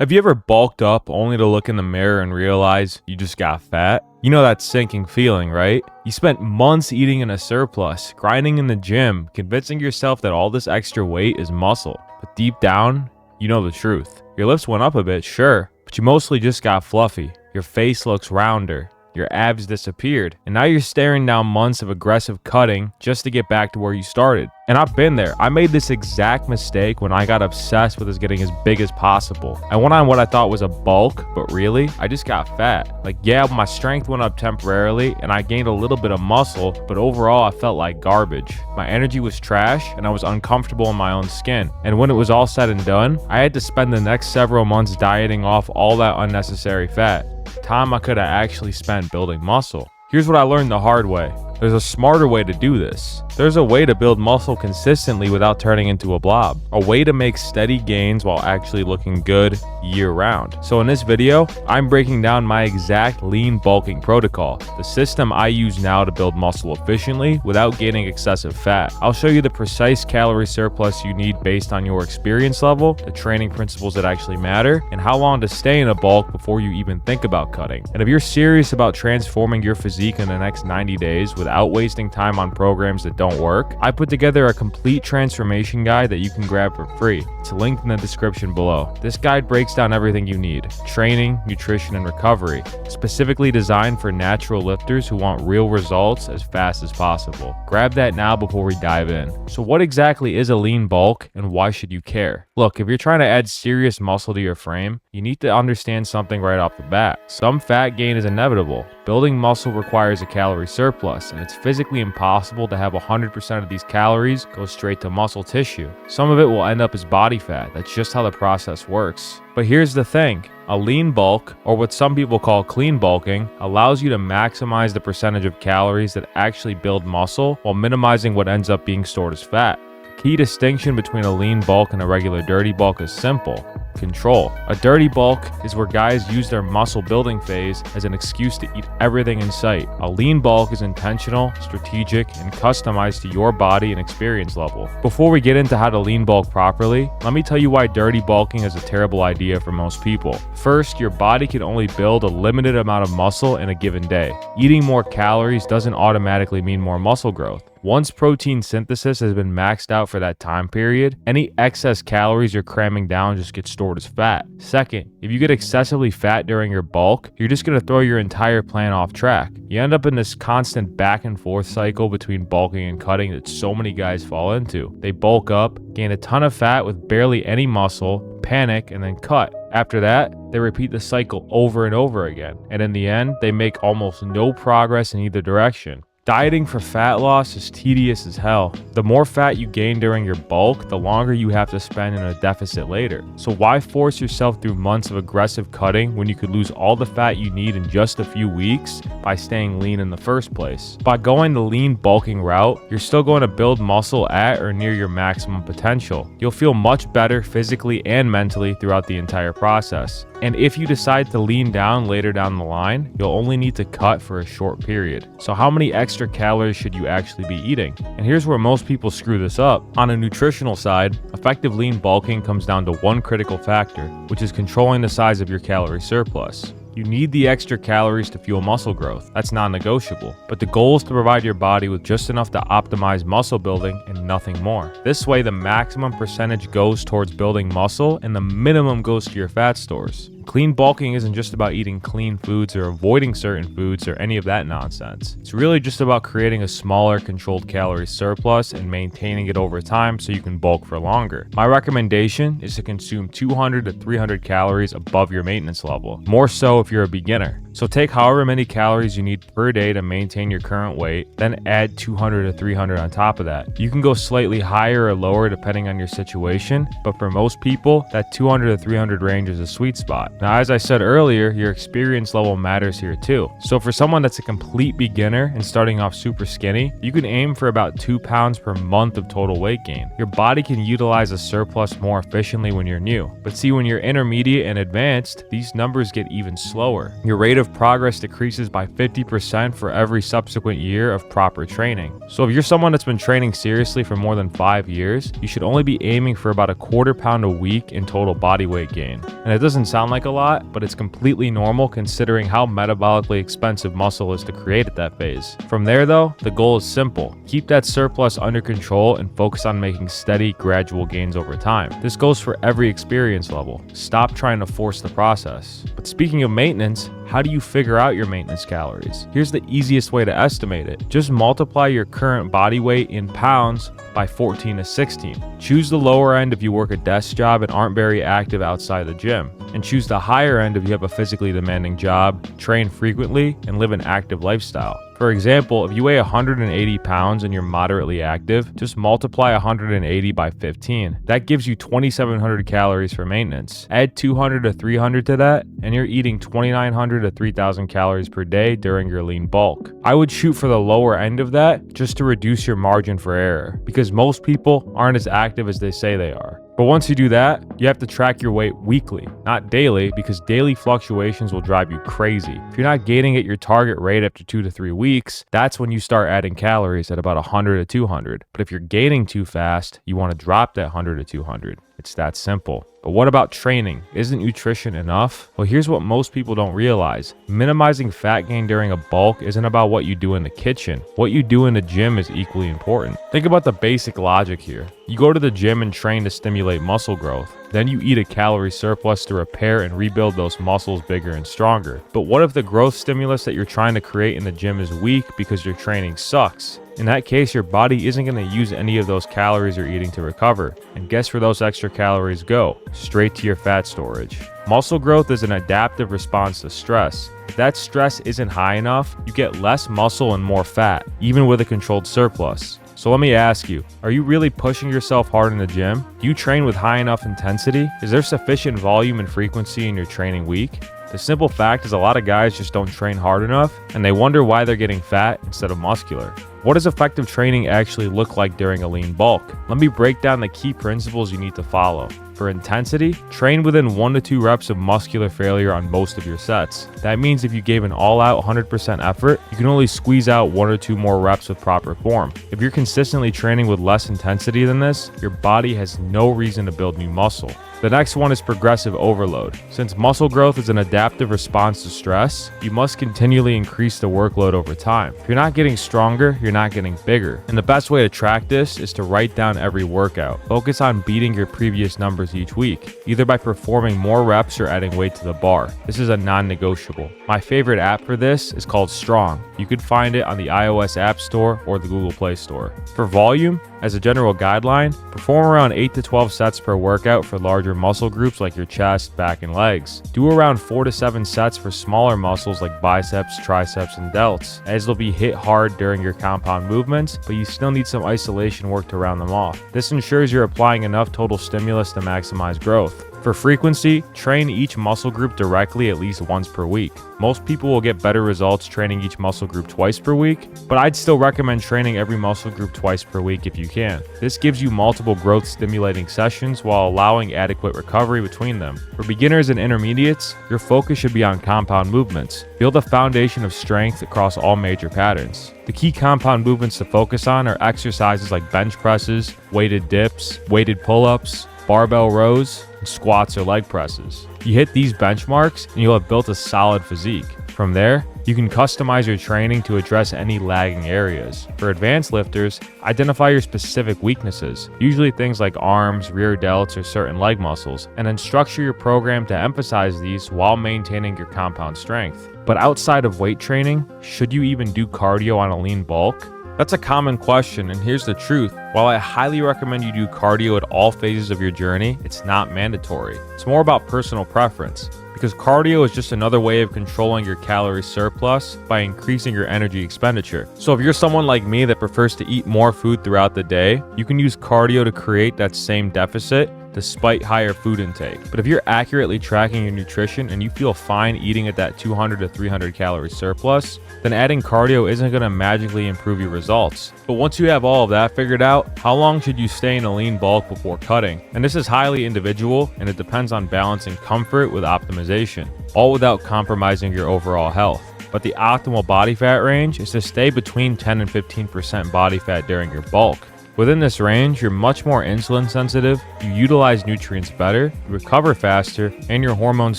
Have you ever bulked up only to look in the mirror and realize you just got fat? You know that sinking feeling, right? You spent months eating in a surplus, grinding in the gym, convincing yourself that all this extra weight is muscle. But deep down, you know the truth. Your lips went up a bit, sure, but you mostly just got fluffy. Your face looks rounder. Your abs disappeared, and now you're staring down months of aggressive cutting just to get back to where you started. And I've been there. I made this exact mistake when I got obsessed with us getting as big as possible. I went on what I thought was a bulk, but really, I just got fat. Like, yeah, my strength went up temporarily, and I gained a little bit of muscle, but overall, I felt like garbage. My energy was trash, and I was uncomfortable in my own skin. And when it was all said and done, I had to spend the next several months dieting off all that unnecessary fat. Time I could have actually spent building muscle. Here's what I learned the hard way. There's a smarter way to do this. There's a way to build muscle consistently without turning into a blob. A way to make steady gains while actually looking good year round. So in this video, I'm breaking down my exact lean bulking protocol, the system I use now to build muscle efficiently without gaining excessive fat. I'll show you the precise calorie surplus you need based on your experience level, the training principles that actually matter, and how long to stay in a bulk before you even think about cutting. And if you're serious about transforming your physique in the next 90 days without wasting time on programs that don't work, I put together a complete transformation guide that you can grab for free. It's linked in the description below. This guide breaks down everything you need: training, nutrition, and recovery, specifically designed for natural lifters who want real results as fast as possible. Grab that now before we dive in. So what exactly is a lean bulk, and why should you care? Look, if you're trying to add serious muscle to your frame, you need to understand something right off the bat. Some fat gain is inevitable. Building muscle requires a calorie surplus, and it's physically impossible to have 100% of these calories go straight to muscle tissue. Some of it will end up as body fat. That's just how the process works. But here's the thing. A lean bulk, or what some people call clean bulking, allows you to maximize the percentage of calories that actually build muscle while minimizing what ends up being stored as fat. The key distinction between a lean bulk and a regular dirty bulk is simple: control. A dirty bulk is where guys use their muscle building phase as an excuse to eat everything in sight. A lean bulk is intentional, strategic, and customized to your body and experience level. Before we get into how to lean bulk properly, let me tell you why dirty bulking is a terrible idea for most people. First, your body can only build a limited amount of muscle in a given day. Eating more calories doesn't automatically mean more muscle growth. Once protein synthesis has been maxed out for that time period, any excess calories you're cramming down just get stored as fat. Second, if you get excessively fat during your bulk, you're just going to throw your entire plan off track. You end up in this constant back and forth cycle between bulking and cutting that so many guys fall into. They bulk up, gain a ton of fat with barely any muscle, panic, and then cut. After that, they repeat the cycle over and over again, and in the end, they make almost no progress in either direction. Dieting for fat loss is tedious as hell. The more fat you gain during your bulk, the longer you have to spend in a deficit later. So why force yourself through months of aggressive cutting when you could lose all the fat you need in just a few weeks by staying lean in the first place? By going the lean bulking route, you're still going to build muscle at or near your maximum potential. You'll feel much better physically and mentally throughout the entire process. And if you decide to lean down later down the line, you'll only need to cut for a short period. So how many extra calories should you actually be eating? And here's where most people screw this up. On a nutritional side, effective lean bulking comes down to one critical factor, which is controlling the size of your calorie surplus. You need the extra calories to fuel muscle growth. That's non-negotiable. But the goal is to provide your body with just enough to optimize muscle building and nothing more. This way, the maximum percentage goes towards building muscle and the minimum goes to your fat stores. Clean bulking isn't just about eating clean foods or avoiding certain foods or any of that nonsense. It's really just about creating a smaller controlled calorie surplus and maintaining it over time so you can bulk for longer. My recommendation is to consume 200 to 300 calories above your maintenance level, more so if you're a beginner. So take however many calories you need per day to maintain your current weight, then add 200 to 300 on top of that. You can go slightly higher or lower depending on your situation, but for most people, that 200 to 300 range is a sweet spot. Now, as I said earlier, your experience level matters here too. So for someone that's a complete beginner and starting off super skinny, you can aim for about 2 pounds per month of total weight gain. Your body can utilize a surplus more efficiently when you're new. But see, when you're intermediate and advanced, these numbers get even slower. Your rate of progress decreases by 50% for every subsequent year of proper training. So if you're someone that's been training seriously for more than 5 years, you should only be aiming for about a quarter pound a week in total body weight gain. And it doesn't sound like a lot, but it's completely normal considering how metabolically expensive muscle is to create at that phase. From there though, the goal is simple. Keep that surplus under control and focus on making steady, gradual gains over time. This goes for every experience level. Stop trying to force the process. But speaking of maintenance, how do you figure out your maintenance calories? Here's the easiest way to estimate it. Just multiply your current body weight in pounds by 14 to 16. Choose the lower end if you work a desk job and aren't very active outside the gym, and choose the higher end if you have a physically demanding job, train frequently, and live an active lifestyle. For example, if you weigh 180 pounds and you're moderately active, just multiply 180 by 15. That gives you 2,700 calories for maintenance. Add 200 to 300 to that, and you're eating 2,900 to 3,000 calories per day during your lean bulk. I would shoot for the lower end of that just to reduce your margin for error, because most people aren't as active as they say they are. But once you do that, you have to track your weight weekly, not daily, because daily fluctuations will drive you crazy. If you're not gaining at your target rate after 2 to 3 weeks, that's when you start adding calories at about 100 to 200. But if you're gaining too fast, you want to drop that 100 to 200. It's that simple. But what about training? Isn't nutrition enough? Well, here's what most people don't realize. Minimizing fat gain during a bulk isn't about what you do in the kitchen. What you do in the gym is equally important. Think about the basic logic here. You go to the gym and train to stimulate muscle growth. Then you eat a calorie surplus to repair and rebuild those muscles bigger and stronger. But what if the growth stimulus that you're trying to create in the gym is weak because your training sucks? In that case, your body isn't going to use any of those calories you're eating to recover. And guess where those extra calories go? Straight to your fat storage. Muscle growth is an adaptive response to stress. If that stress isn't high enough, you get less muscle and more fat, even with a controlled surplus. So let me ask you, are you really pushing yourself hard in the gym? Do you train with high enough intensity? Is there sufficient volume and frequency in your training week? The simple fact is a lot of guys just don't train hard enough, and they wonder why they're getting fat instead of muscular. What does effective training actually look like during a lean bulk? Let me break down the key principles you need to follow. For intensity, train within 1 to 2 reps of muscular failure on most of your sets. That means if you gave an all-out 100% effort, you can only squeeze out 1 or 2 more reps with proper form. If you're consistently training with less intensity than this, your body has no reason to build new muscle. The next one is progressive overload. Since muscle growth is an adaptive response to stress, you must continually increase the workload over time. If you're not getting stronger, you're not getting bigger. And the best way to track this is to write down every workout. Focus on beating your previous numbers each week, either by performing more reps or adding weight to the bar. This is a non-negotiable. My favorite app for this is called Strong. You could find it on the iOS App Store or the Google Play Store. For volume, as a general guideline, perform around 8 to 12 sets per workout for larger muscle groups like your chest, back, and legs. Do around 4 to 7 sets for smaller muscles like biceps, triceps, and delts, as they'll be hit hard during your compound movements, but you still need some isolation work to round them off. This ensures you're applying enough total stimulus to maximize growth. For frequency, train each muscle group directly at least once per week. Most people will get better results training each muscle group twice per week, but I'd still recommend training every muscle group twice per week if you can. This gives you multiple growth stimulating sessions while allowing adequate recovery between them. For beginners and intermediates, your focus should be on compound movements. Build a foundation of strength across all major patterns. The key compound movements to focus on are exercises like bench presses, weighted dips, weighted pull-ups, barbell rows, and squats or leg presses. You hit these benchmarks and you'll have built a solid physique. From there, you can customize your training to address any lagging areas. For advanced lifters, identify your specific weaknesses, usually things like arms, rear delts, or certain leg muscles, and then structure your program to emphasize these while maintaining your compound strength. But outside of weight training, should you even do cardio on a lean bulk? That's a common question, and here's the truth. While I highly recommend you do cardio at all phases of your journey, it's not mandatory. It's more about personal preference, because cardio is just another way of controlling your calorie surplus by increasing your energy expenditure. So if you're someone like me that prefers to eat more food throughout the day, you can use cardio to create that same deficit despite higher food intake. But if you're accurately tracking your nutrition and you feel fine eating at that 200 to 300 calorie surplus, then adding cardio isn't going to magically improve your results. But once you have all of that figured out, how long should you stay in a lean bulk before cutting? And this is highly individual, and it depends on balancing comfort with optimization, all without compromising your overall health. But the optimal body fat range is to stay between 10 and 15% body fat during your bulk. Within this range, you're much more insulin sensitive, you utilize nutrients better, you recover faster, and your hormones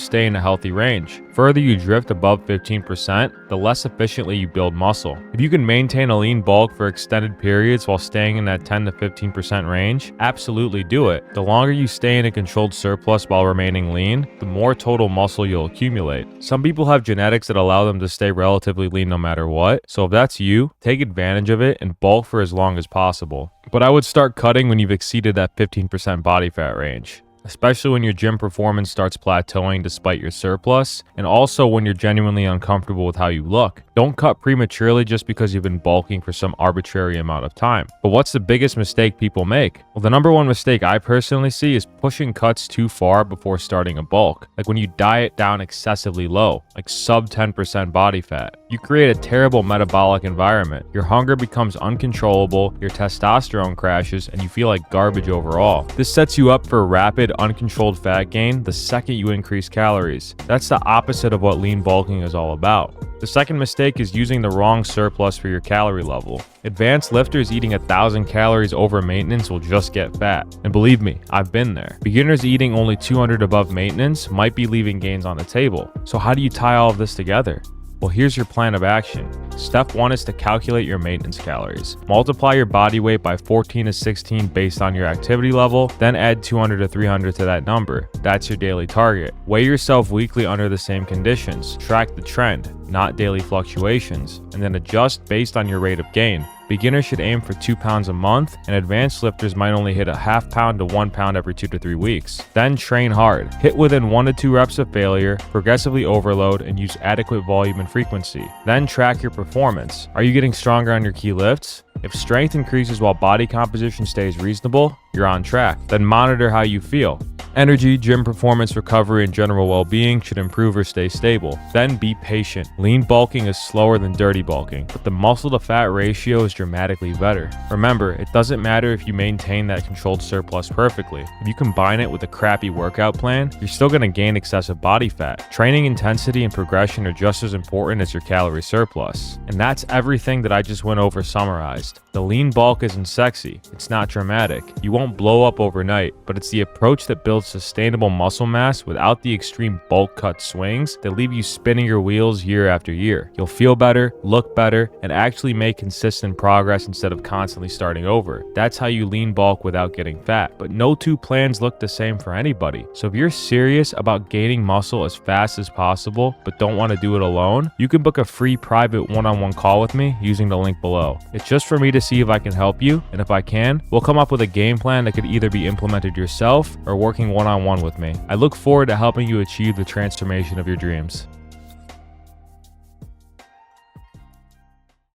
stay in a healthy range. Further you drift above 15%, the less efficiently you build muscle. If you can maintain a lean bulk for extended periods while staying in that 10 to 15% range, absolutely do it. The longer you stay in a controlled surplus while remaining lean, the more total muscle you'll accumulate. Some people have genetics that allow them to stay relatively lean no matter what, so if that's you, take advantage of it and bulk for as long as possible. But I would start cutting when you've exceeded that 15% body fat range, especially when your gym performance starts plateauing despite your surplus, and also when you're genuinely uncomfortable with how you look. Don't cut prematurely just because you've been bulking for some arbitrary amount of time. But what's the biggest mistake people make? Well, the number one mistake I personally see is pushing cuts too far before starting a bulk. Like when you diet down excessively low, like sub 10% body fat. You create a terrible metabolic environment. Your hunger becomes uncontrollable, your testosterone crashes, and you feel like garbage overall. This sets you up for rapid, uncontrolled fat gain the second you increase calories. That's the opposite of what lean bulking is all about. The second mistake is using the wrong surplus for your calorie level. Advanced lifters eating 1,000 calories over maintenance will just get fat. And believe me, I've been there. Beginners eating only 200 above maintenance might be leaving gains on the table. So how do you tie all of this together? Well, here's your plan of action. Step 1 is to calculate your maintenance calories. Multiply your body weight by 14 to 16 based on your activity level, then add 200 to 300 to that number. That's your daily target. Weigh yourself weekly under the same conditions. Track the trend, not daily fluctuations, and then adjust based on your rate of gain. Beginners should aim for 2 pounds a month, and advanced lifters might only hit a half pound to 1 pound every 2 to 3 weeks. Then train hard. Hit within 1 to 2 reps of failure, progressively overload, and use adequate volume and frequency. Then track your performance. Are you getting stronger on your key lifts? If strength increases while body composition stays reasonable, you're on track. Then monitor how you feel. Energy, gym performance, recovery, and general well-being should improve or stay stable. Then be patient. Lean bulking is slower than dirty bulking, but the muscle to fat ratio is dramatically better. Remember, it doesn't matter if you maintain that controlled surplus perfectly. If you combine it with a crappy workout plan, you're still going to gain excessive body fat. Training intensity and progression are just as important as your calorie surplus. And that's everything that I just went over summarized. The lean bulk isn't sexy. It's not dramatic. You won't blow up overnight, but it's the approach that builds sustainable muscle mass without the extreme bulk cut swings that leave you spinning your wheels year after year. You'll feel better, look better, and actually make consistent progress instead of constantly starting over. That's how you lean bulk without getting fat. But no two plans look the same for anybody. So if you're serious about gaining muscle as fast as possible but don't want to do it alone, you can book a free private one-on-one call with me using the link below. It's just for me to see if I can help you, and if I can, we'll come up with a game plan that could either be implemented yourself or working one-on-one with me. I look forward to helping you achieve the transformation of your dreams.